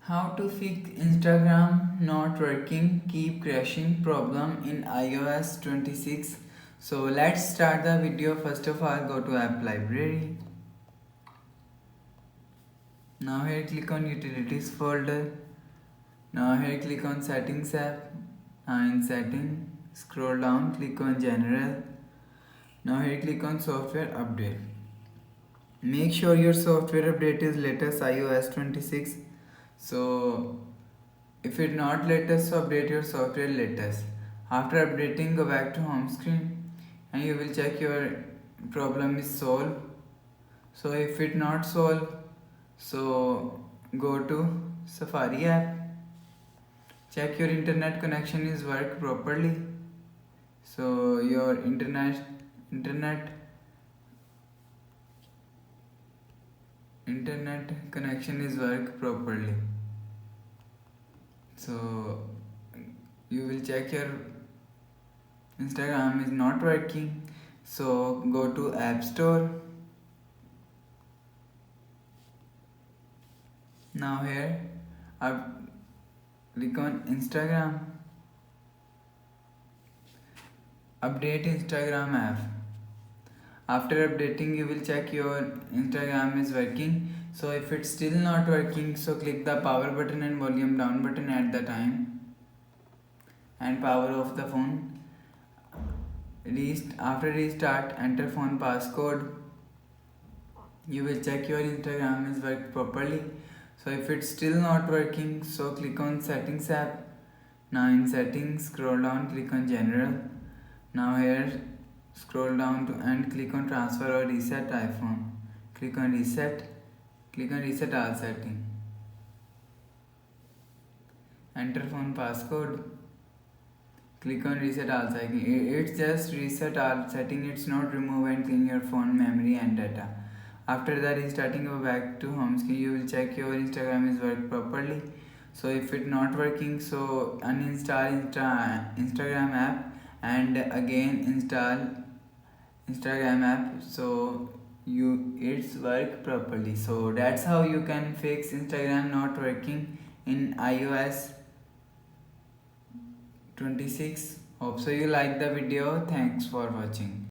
How to fix Instagram not working, keep crashing problem in iOS 26. So let's start the video. First of all, go to app library. Now here click on utilities folder. Now here click on settings app. Now in setting, scroll down, click on general. Now here click on software update. Make sure your software update is latest iOS 26. So if it's not latest, so update your software latest. After updating, go back to home screen and you will check your problem is solved. So if it not solved, so go to Safari app. Check your internet connection is work properly. So your internet connection is work properly. So you will check your Instagram is not working. So go to App Store. Now here click on Instagram. Update Instagram app. After updating, you will check your Instagram is working. So if it's still not working, so click the power button and volume down button at the time and power off the phone. After restart, enter phone passcode. You will check your Instagram is work properly. So if it's still not working, so click on settings app. Now in settings, scroll down, click on general. Now here scroll down to and click on transfer or reset iPhone. Click on reset all setting. Enter phone passcode. Click on reset all setting. It's just reset all setting, it's not remove and clean your phone memory and data. After that, restarting, go back to home screen. You will check your Instagram is work properly. So if it's not working, so uninstall Instagram app and again install Instagram app so it's work properly. So that's how you can fix Instagram not working in iOS 26. Hope so you like the video. Thanks for watching.